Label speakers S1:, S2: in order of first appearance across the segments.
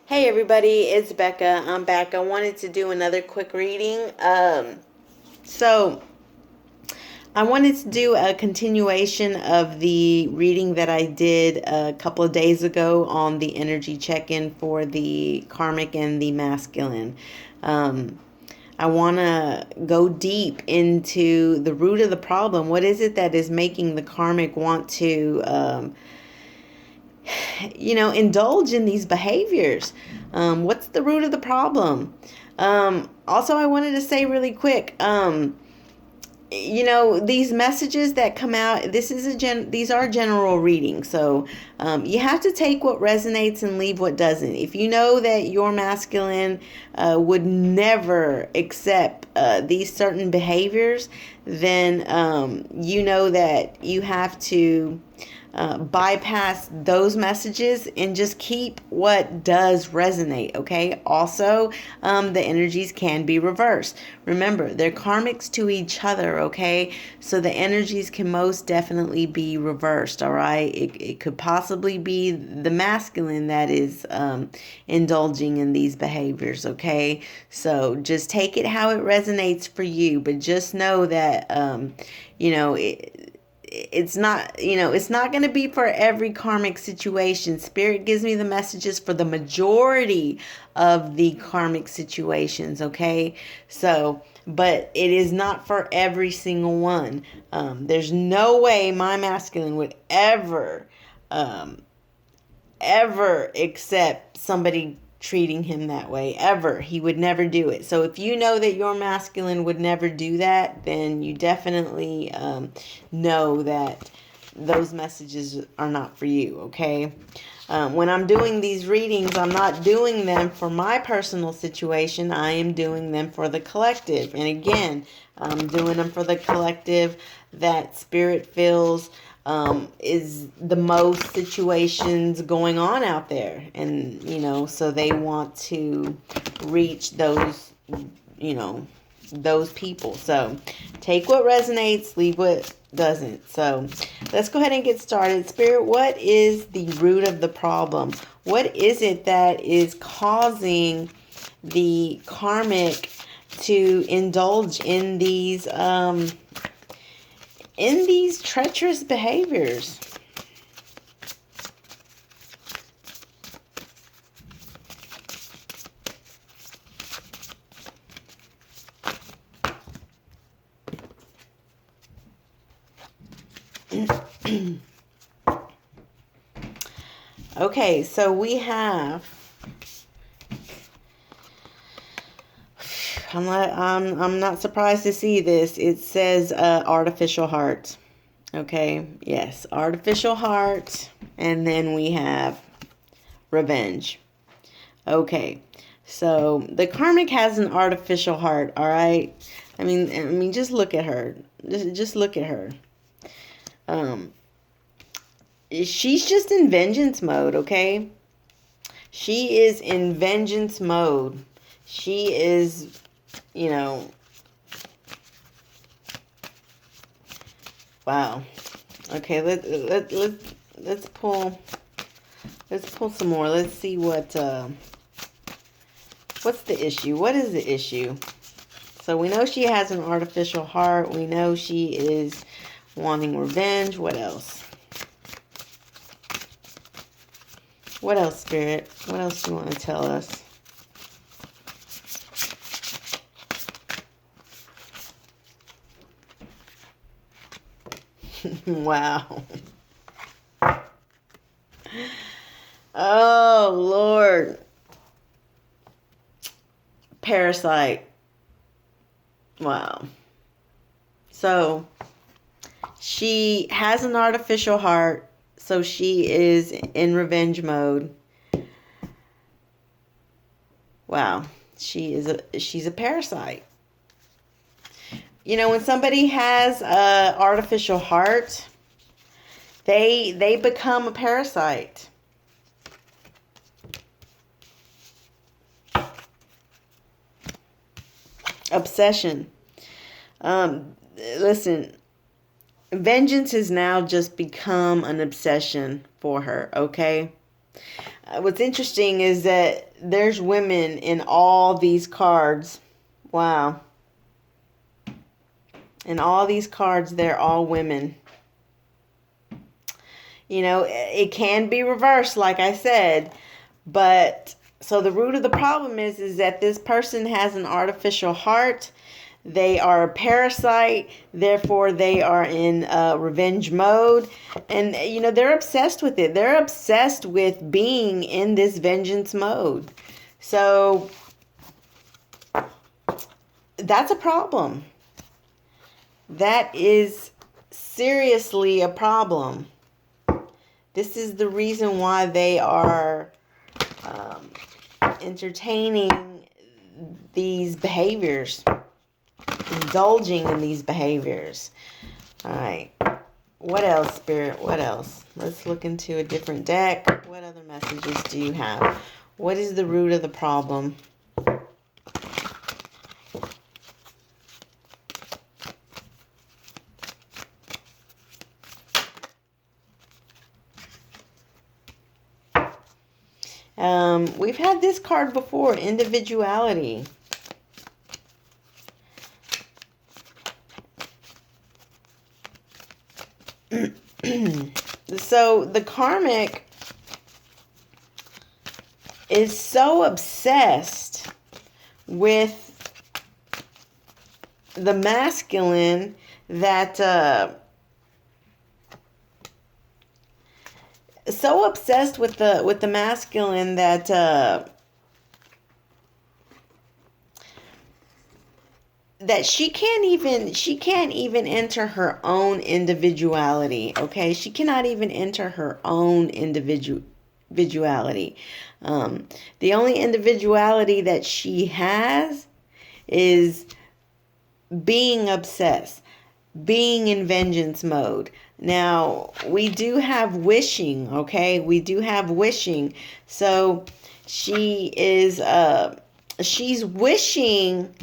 S1: Hey everybody, it's Becca. I'm back. I wanted to do another quick reading. So I wanted to do a continuation of the reading that I did a couple of days ago on the energy check-in for the karmic and the masculine. I want to go deep into the root of the problem. What is it that is making the karmic want to indulge in these behaviors? What's the root of the problem? Also, I wanted to say really quick, these messages that come out, these are general readings. So you have to take what resonates and leave what doesn't. If you know that your masculine would never accept these certain behaviors, then you know that you have to bypass those messages and just keep what does resonate. Okay. Also, the energies can be reversed. Remember, they're karmics to each other. Okay. So the energies can most definitely be reversed. All right. It could possibly be the masculine that is indulging in these behaviors. Okay. So just take it how it resonates for you, but just know that, it's not going to be for every karmic situation. Spirit gives me the messages for the majority of the karmic situations. Okay. So, but it is not for every single one. There's no way my masculine would ever accept somebody treating him that way. Ever. He would never do it. So if you know that your masculine would never do that, then you definitely know that those messages are not for you. Okay. When I'm doing these readings, I'm not doing them for my personal situation. I am doing them for the collective. And again, I'm doing them for the collective that Spirit feels is the most situations going on out there. And, so they want to reach those, those people. So take what resonates, leave what doesn't. So let's go ahead and get started. Spirit, what is the root of the problem? What is it that is causing the karmic to indulge in these treacherous behaviors? Okay, so we have, I'm not surprised to see this. It says artificial heart. Okay, yes, artificial heart, and then we have revenge. Okay, so the karmic has an artificial heart. All right, I mean, just look at her. Just look at her. She's just in vengeance mode. Okay, she is in vengeance mode. She is, wow. Okay, let's pull some more. Let's see what's the issue. What is the issue? So we know she has an artificial heart. We know she is wanting revenge. What else? What else, Spirit? What else do you want to tell us? Wow. Oh, Lord. Parasite. Wow. So, she has an artificial heart, so she is in revenge mode. Wow. She's a parasite. When somebody has an artificial heart, they become a parasite. Obsession. Listen, vengeance has now just become an obsession for her, okay? What's interesting is that there's women in all these cards. Wow. In all these cards, they're all women. You know, it can be reversed, like I said. But, so the root of the problem is that this person has an artificial heart. They are a parasite, therefore they are in revenge mode. And, you know, they're obsessed with it. They're obsessed with being in this vengeance mode. So, that's a problem. That is seriously a problem. This is the reason why they are entertaining these behaviors. Indulging in these behaviors. All right. What else, Spirit? What else? Let's look into a different deck. What other messages do you have? What is the root of the problem? We've had this card before, individuality. So the karmic is so obsessed with the masculine that so obsessed with the masculine that that she can't even enter her own individuality. Okay, she cannot even enter her own individuality. The only individuality that she has is being obsessed, being in vengeance mode. Now, we do have wishing, okay? We do have wishing. So she is she's wishing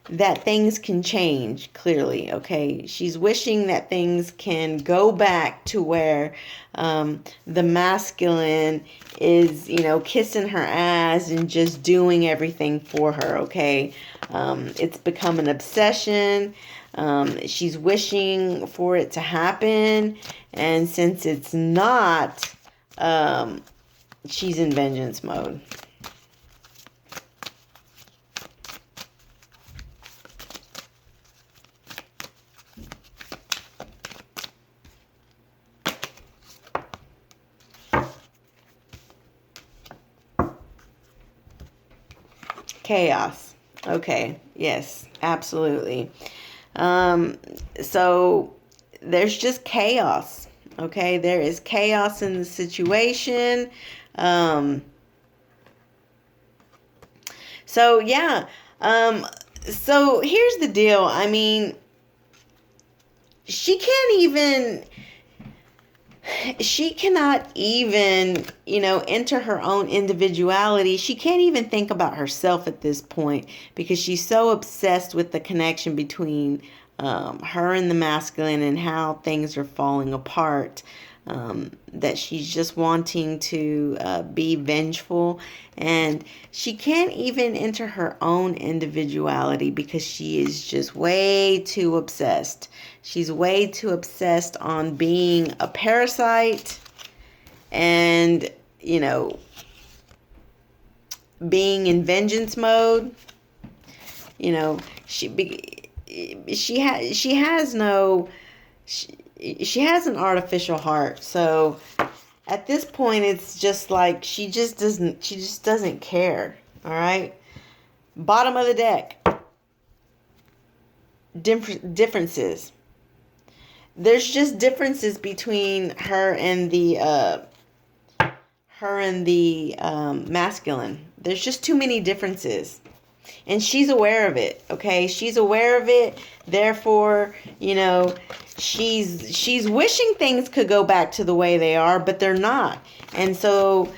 S1: that things can change, clearly, okay? She's wishing that things can go back to where the masculine is, you know, kissing her ass and just doing everything for her, okay? It's become an obsession. She's wishing for it to happen. And since it's not, she's in vengeance mode. Chaos. Okay. Yes, absolutely. So there's just chaos. Okay. There is chaos in the situation. So yeah. So here's the deal. I mean, she cannot even, you know, enter her own individuality. She can't even think about herself at this point because she's so obsessed with the connection between her and the masculine and how things are falling apart, that she's just wanting to be vengeful. And she can't even enter her own individuality because she is just way too obsessed. She's way too obsessed on being a parasite and, you know, being in vengeance mode. You know, she has an artificial heart. So at this point, it's just like she just doesn't care. All right. Bottom of the deck. Differences. There's just differences between her and the masculine. There's just too many differences. And she's aware of it, okay? She's aware of it. Therefore, you know, she's wishing things could go back to the way they are, but they're not. And so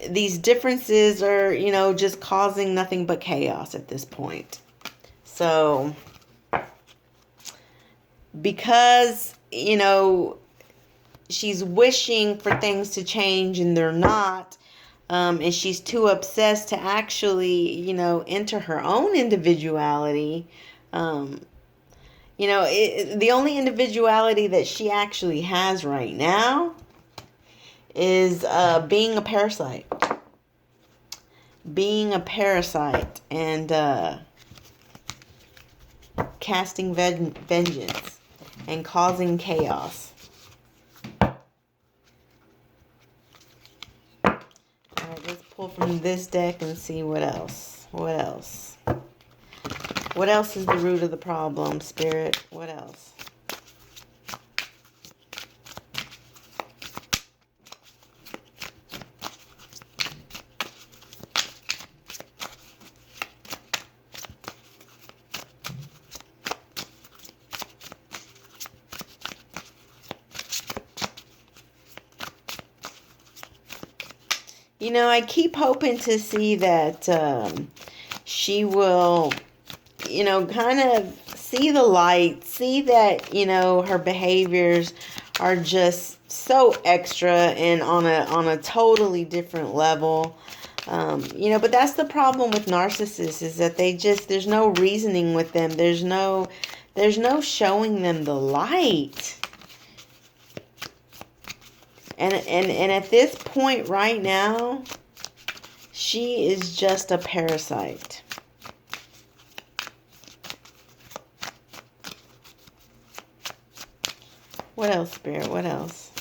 S1: these differences are, you know, just causing nothing but chaos at this point. So because, you know, she's wishing for things to change and they're not, and she's too obsessed to actually, enter her own individuality. The only individuality that she actually has right now is being a parasite. Being a parasite and casting vengeance and causing chaos. All right, let's pull from this deck and see what else. What else? What else is the root of the problem, Spirit? What else? I keep hoping to see that she will, kind of see the light, see that, her behaviors are just so extra and on a totally different level. But that's the problem with narcissists, is that there's no reasoning with them. There's no showing them the light. And at this point right now, she is just a parasite. What else, Spirit? What else?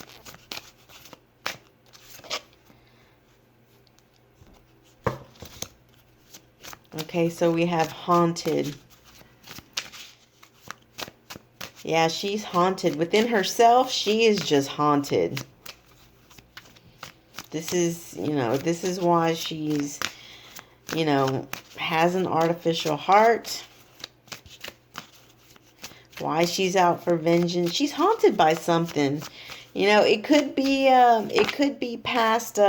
S1: Okay, so we have haunted. Yeah, she's haunted. Within herself, she is just haunted. This is why she's, has an artificial heart. Why she's out for vengeance. She's haunted by something. It could be past,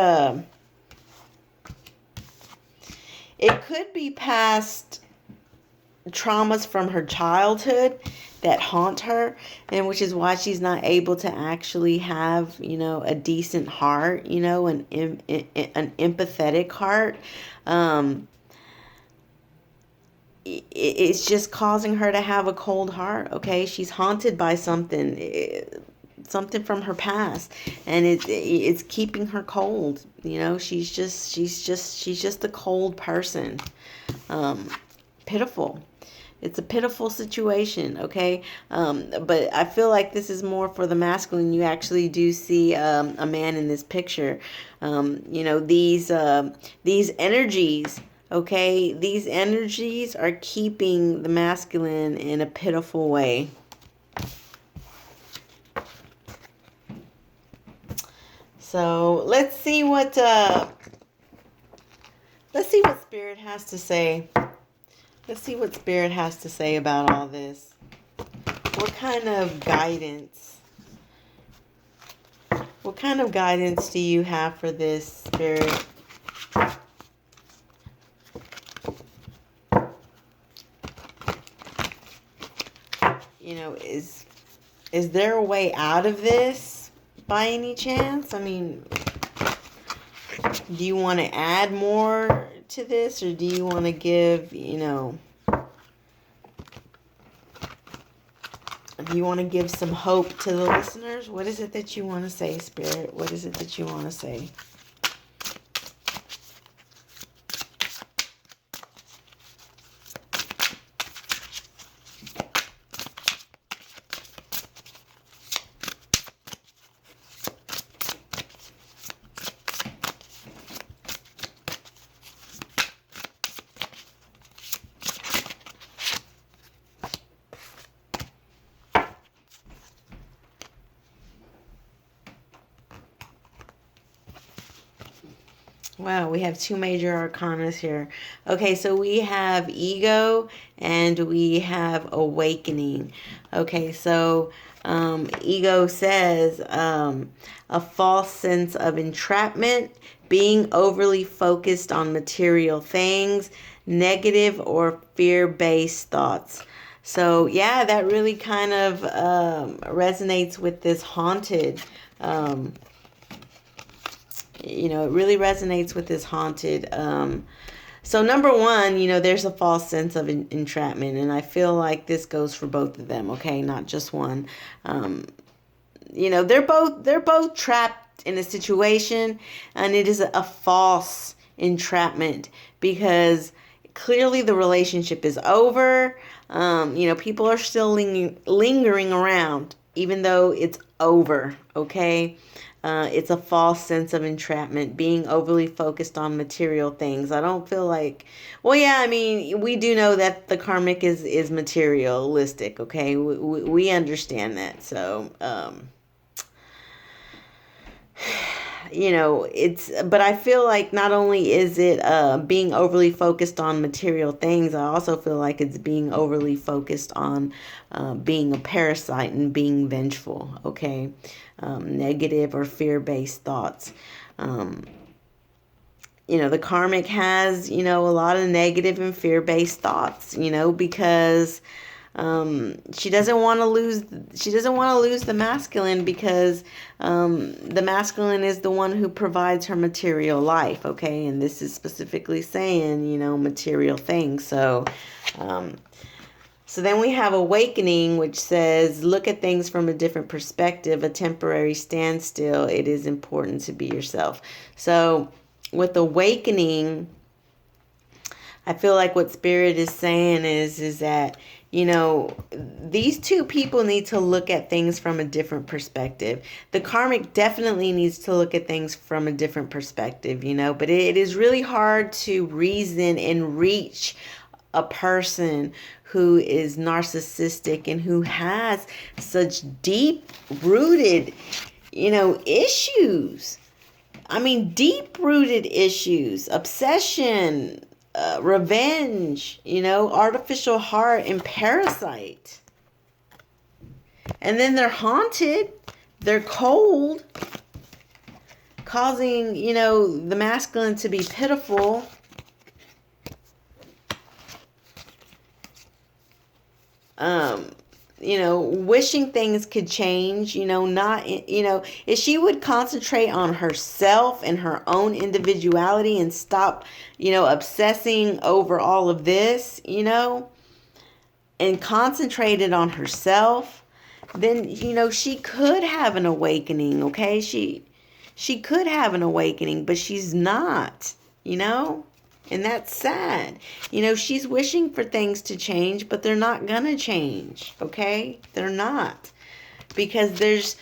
S1: traumas from her childhood that haunt her, and which is why she's not able to actually have, a decent heart, an empathetic heart. It's just causing her to have a cold heart. Okay, she's haunted by something from her past, and it's keeping her cold. She's just a cold person. Pitiful. It's a pitiful situation, okay? But I feel like this is more for the masculine. You actually do see a man in this picture. These energies, okay? These energies are keeping the masculine in a pitiful way. So let's see what Spirit has to say. Let's see what Spirit has to say about all this. What kind of guidance? What kind of guidance do you have for this, Spirit? Is there a way out of this by any chance? I mean, do you want to add more to this, or do you want to give, do you want to give some hope to the listeners? What is it that you want to say, Spirit? What is it that you want to say? Wow, we have two major arcanas here. Okay, so we have ego and we have awakening. Okay, so ego says a false sense of entrapment, being overly focused on material things, negative or fear-based thoughts. So yeah, that really kind of resonates with this haunted. it really resonates with this haunted. So number one, there's a false sense of entrapment, and I feel like this goes for both of them. Okay, not just one. They're both trapped in a situation, and it is a false entrapment because clearly the relationship is over. People are still lingering around even though it's over. Okay. It's a false sense of entrapment, being overly focused on material things. I don't feel like, well, yeah, I mean, we do know that the karmic is materialistic, okay? We understand that. So, but I feel like not only is it being overly focused on material things, I also feel like it's being overly focused on being a parasite and being vengeful, okay? Negative or fear-based thoughts. The karmic has, a lot of negative and fear-based thoughts, because she doesn't want to lose the masculine because the masculine is the one who provides her material life, okay? And this is specifically saying, material things. So then we have awakening, which says, look at things from a different perspective, a temporary standstill. It is important to be yourself. So with awakening, I feel like what Spirit is saying is that, these two people need to look at things from a different perspective. The karmic definitely needs to look at things from a different perspective, but it is really hard to reason and reach a person who is narcissistic and who has such deep-rooted, issues. I mean, deep-rooted issues, obsession, revenge, artificial heart, and parasite. And then they're haunted. They're cold, causing, the masculine to be pitiful. Wishing things could change, if she would concentrate on herself and her own individuality and stop, obsessing over all of this, and concentrated on herself, then, she could have an awakening, okay? She could have an awakening, but she's not, And that's sad. She's wishing for things to change, but they're not going to change, okay? They're not. Because there's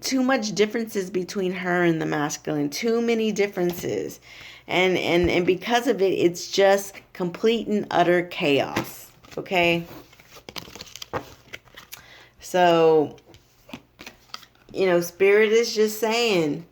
S1: too much differences between her and the masculine. Too many differences. And because of it, it's just complete and utter chaos, okay? So, Spirit is just saying,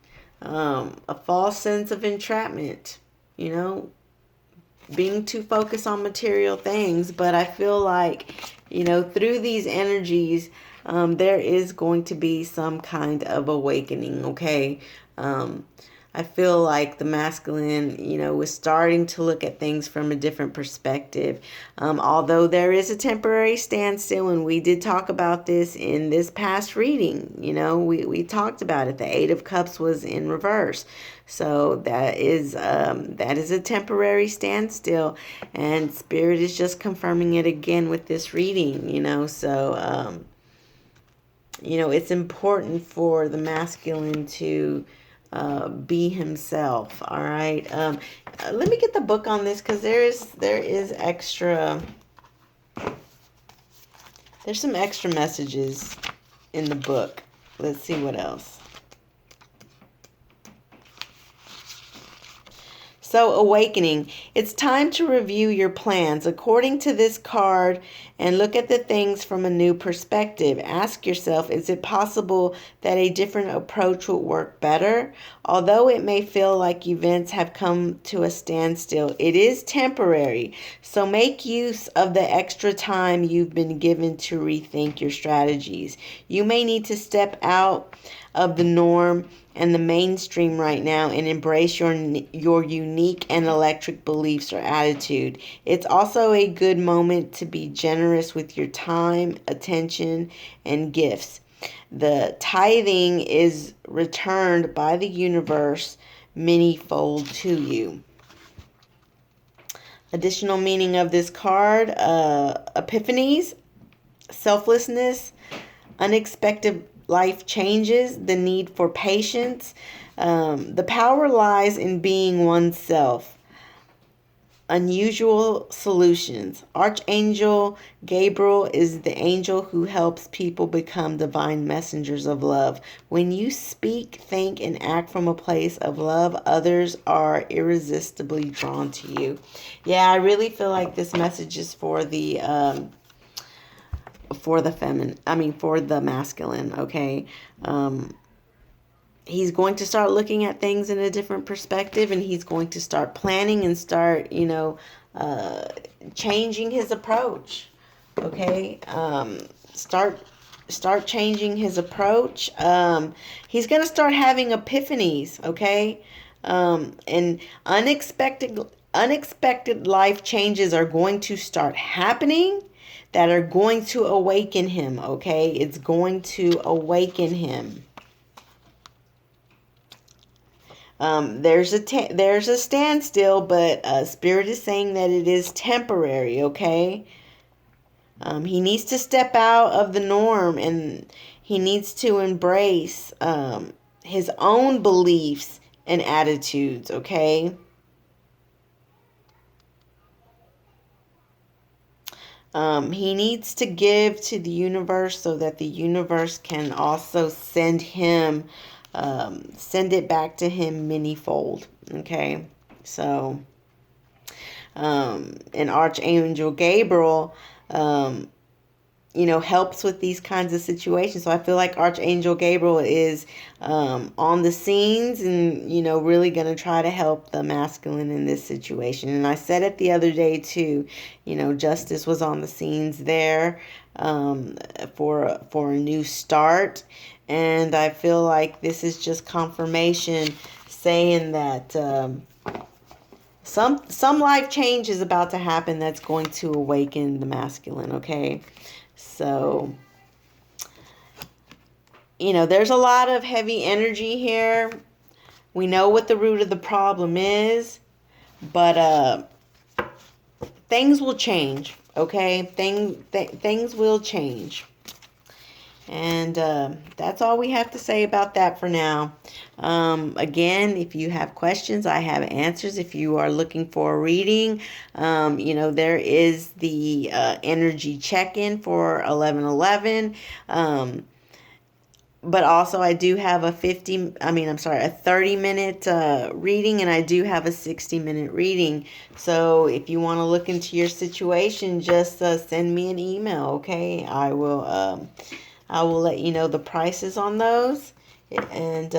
S1: a false sense of entrapment, being too focused on material things. But I feel like, through these energies, there is going to be some kind of awakening, okay? I feel like the masculine, is starting to look at things from a different perspective. Although there is a temporary standstill, and we did talk about this in this past reading. We talked about it. The Eight of Cups was in reverse. So that is a temporary standstill. And Spirit is just confirming it again with this reading, So, it's important for the masculine to be himself. All right. Let me get the book on this, because there is extra. There's some extra messages in the book. Let's see what else. So, awakening. It's time to review your plans according to this card and look at the things from a new perspective. Ask yourself, is it possible that a different approach would work better? Although it may feel like events have come to a standstill, it is temporary. So make use of the extra time you've been given to rethink your strategies. You may need to step out of the norm and the mainstream right now and embrace your unique and electric beliefs or attitude. It's also a good moment to be generous with your time, attention, and gifts. The tithing is returned by the universe manyfold to you. Additional meaning of this card, epiphanies, selflessness, unexpected life changes, the need for patience. The power lies in being oneself. Unusual solutions. Archangel Gabriel is the angel who helps people become divine messengers of love. When you speak, think, and act from a place of love, others are irresistibly drawn to you. Yeah, I really feel like this message is for the for the masculine, okay? He's going to start looking at things in a different perspective, and he's going to start planning and start, changing his approach. Okay. Start changing his approach. He's going to start having epiphanies. Okay. And unexpected life changes are going to start happening that are going to awaken him. Okay. It's going to awaken him. There's a standstill, but Spirit is saying that it is temporary, okay? He needs to step out of the norm, and he needs to embrace his own beliefs and attitudes, okay? He needs to give to the universe so that the universe can also send it back to him manyfold. Okay. So, and Archangel Gabriel, helps with these kinds of situations. So I feel like Archangel Gabriel is on the scenes and, really going to try to help the masculine in this situation. And I said it the other day too, Justice was on the scenes there for a new start. And I feel like this is just confirmation saying that some life change is about to happen that's going to awaken the masculine, okay? So, there's a lot of heavy energy here. We know what the root of the problem is, but things will change, okay? Things will change. And that's all we have to say about that for now. Again, if you have questions, I have answers. If you are looking for a reading, there is the energy check-in for 11/11. But also I do have a 30-minute reading, and I do have a 60-minute reading. So if you want to look into your situation, just send me an email, okay? I will let you know the prices on those, and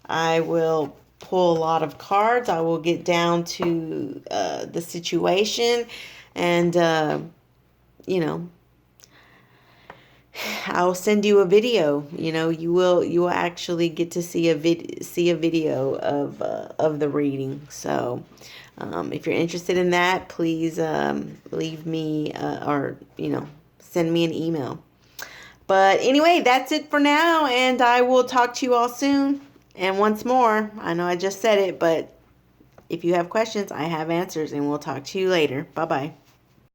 S1: I will pull a lot of cards. I will get down to the situation, and I'll send you a video. You will actually get to see a video of the reading. So if you're interested in that, please leave me or send me an email. But anyway, that's it for now, and I will talk to you all soon. And once more, I know I just said it, but if you have questions, I have answers, and we'll talk to you later. Bye-bye.